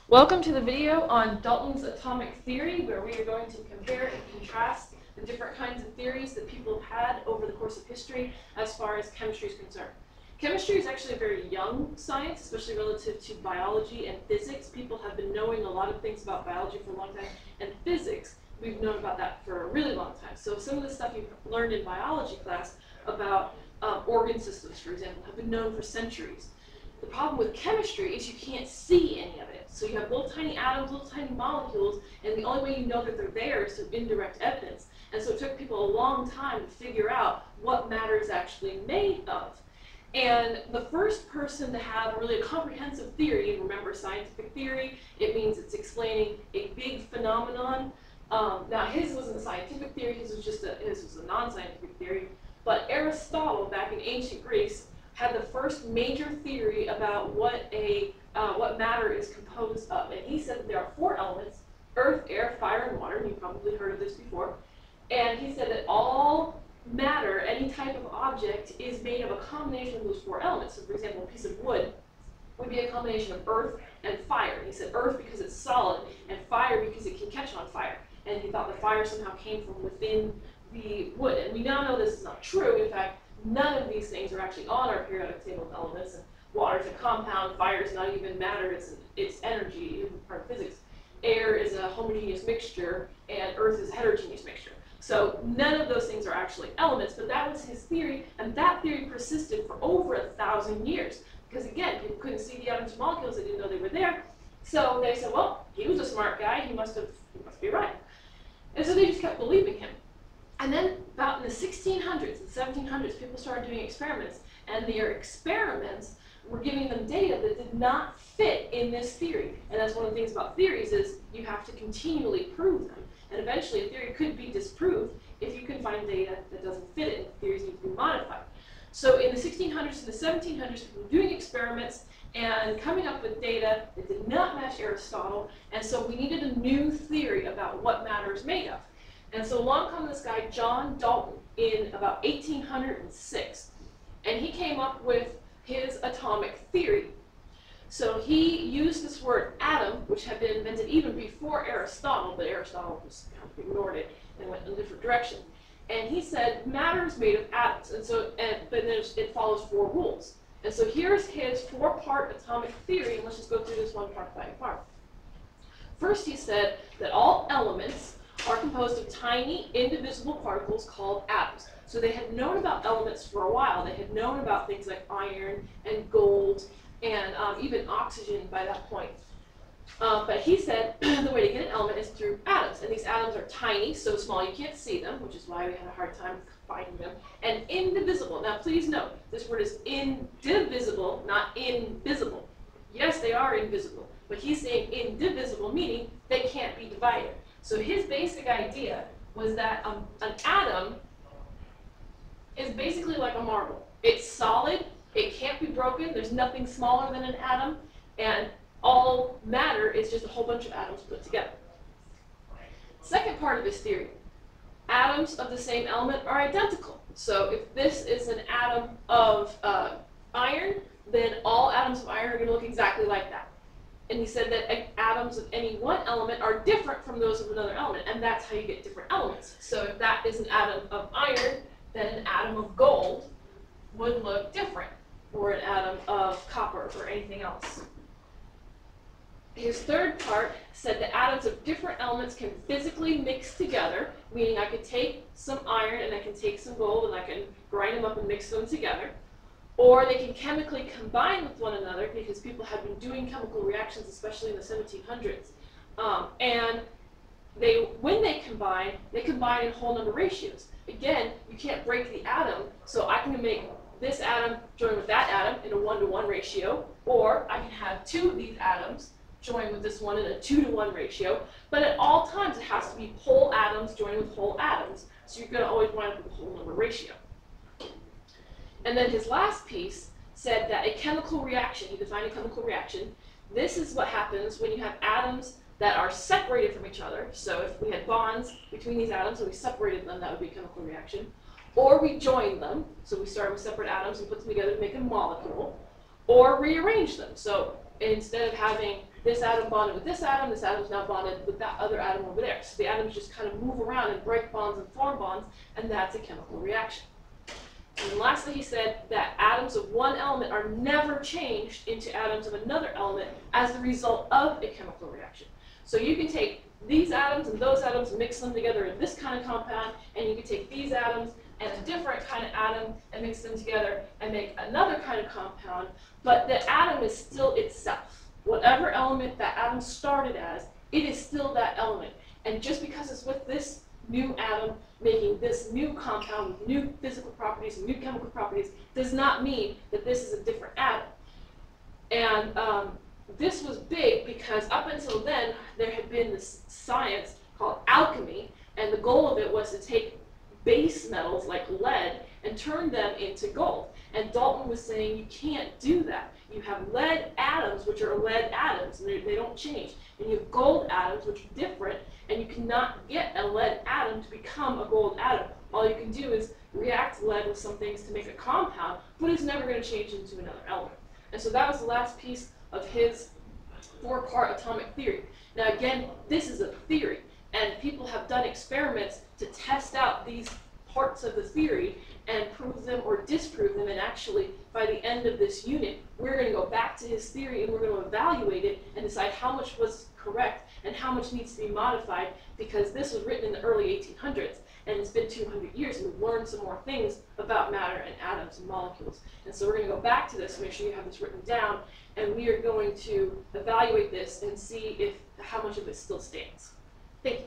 Welcome to the video on Dalton's atomic theory, where we are going to compare and contrast the different kinds of theories that people have had over the course of history as far as chemistry is concerned. Chemistry is actually a very young science, especially relative to biology and physics. People have been knowing a lot of things about biology for a long time, and physics, we've known about that for a really long time. So some of the stuff you've learned in biology class about organ systems, for example, have been known for centuries. The problem with chemistry is you can't see any of it. So you have little tiny atoms, little tiny molecules, and the only way you know that they're there is through indirect evidence. And so it took people a long time to figure out what matter is actually made of. And the first person to have really a comprehensive theory, and remember scientific theory, it means it's explaining a big phenomenon. Now his wasn't a scientific theory, his was a non-scientific theory, but Aristotle back in ancient Greece had the first major theory about what matter is composed of. And he said that there are four elements: earth, air, fire, and water. And you've probably heard of this before. And he said that all matter, any type of object, is made of a combination of those four elements. So for example, a piece of wood would be a combination of earth and fire. He said earth because it's solid, and fire because it can catch on fire. And he thought the fire somehow came from within the wood. And we now know this is not true. In fact, none of these things are actually on our periodic table of elements. And water is a compound, fire is not even matter, it's energy, even part of physics. Air is a homogeneous mixture, and earth is a heterogeneous mixture. So none of those things are actually elements, but that was his theory, and that theory persisted for over 1,000 years. Because again, people couldn't see the atoms and molecules, they didn't know they were there. So they said, well, he was a smart guy, he must be right. And so they just kept believing him. And then about in the 1600s and 1700s, people started doing experiments, and their experiments were giving them data that did not fit in this theory. And that's one of the things about theories is you have to continually prove them. And eventually a theory could be disproved if you can find data that doesn't fit it, and theories need to be modified. So in the 1600s and the 1700s, people were doing experiments and coming up with data that did not match Aristotle, and so we needed a new theory about what matter is made of. And so along comes this guy, John Dalton, in about 1806. And he came up with his atomic theory. So he used this word atom, which had been invented even before Aristotle, but Aristotle just kind of ignored it and went in a different direction. And he said matter is made of atoms, and so but it follows four rules. And so here's his four-part atomic theory, and let's just go through this one part by part. First, he said that all elements are composed of tiny, indivisible particles called atoms. So they had known about elements for a while. They had known about things like iron and gold and even oxygen by that point. But he said the way to get an element is through atoms. And these atoms are tiny, so small you can't see them, which is why we had a hard time finding them, and indivisible. Now please note, this word is indivisible, not invisible. Yes, they are invisible, but he's saying indivisible, meaning they can't be divided. So his basic idea was that an atom is basically like a marble. It's solid, it can't be broken, there's nothing smaller than an atom, and all matter is just a whole bunch of atoms put together. Second part of his theory, atoms of the same element are identical. So if this is an atom of iron, then all atoms of iron are going to look exactly like that. And he said that atoms of any one element are different from those of another element, and that's how you get different elements. So if that is an atom of iron, then an atom of gold would look different, or an atom of copper, or anything else. His third part said that atoms of different elements can physically mix together, meaning I could take some iron and I can take some gold and I can grind them up and mix them together. Or they can chemically combine with one another, because people have been doing chemical reactions, especially in the 1700s. And when they combine in whole number ratios. Again, you can't break the atom, so I can make this atom join with that atom in a 1-to-1 ratio, or I can have two of these atoms join with this one in a 2-to-1 ratio. But at all times, it has to be whole atoms joined with whole atoms, so you're going to always wind up with a whole number ratio. And then his last piece said that a chemical reaction, he defined a chemical reaction, this is what happens when you have atoms that are separated from each other. So if we had bonds between these atoms and we separated them, that would be a chemical reaction. Or we joined them, so we started with separate atoms and put them together to make a molecule. Or rearrange them. So instead of having this atom bonded with this atom's now bonded with that other atom over there. So the atoms just kind of move around and break bonds and form bonds, and that's a chemical reaction. And lastly, he said that atoms of one element are never changed into atoms of another element as the result of a chemical reaction. So you can take these atoms and those atoms, mix them together in this kind of compound, and you can take these atoms and a different kind of atom and mix them together and make another kind of compound, but the atom is still itself. Whatever element that atom started as, it is still that element. And just because it's with this new atom making this new compound with new physical properties and new chemical properties does not mean that this is a different atom. And this was big because up until then, there had been this science called alchemy, and the goal of it was to take base metals like lead and turn them into gold. And Dalton was saying you can't do that. You have lead atoms, which are lead atoms, and they don't change. And you have gold atoms, which are different, and you cannot get a lead atom to become a gold atom. All you can do is react lead with some things to make a compound, but it's never going to change into another element. And so that was the last piece of his four-part atomic theory. Now again, this is a theory, and people have done experiments to test out these parts of the theory and prove them or disprove them, and actually by the end of this unit we're going to go back to his theory and we're going to evaluate it and decide how much was correct and how much needs to be modified, because this was written in the early 1800s and it's been 200 years and we've learned some more things about matter and atoms and molecules. And so we're going to go back to this, make sure you have this written down, and we are going to evaluate this and see if how much of it still stands. Thank you.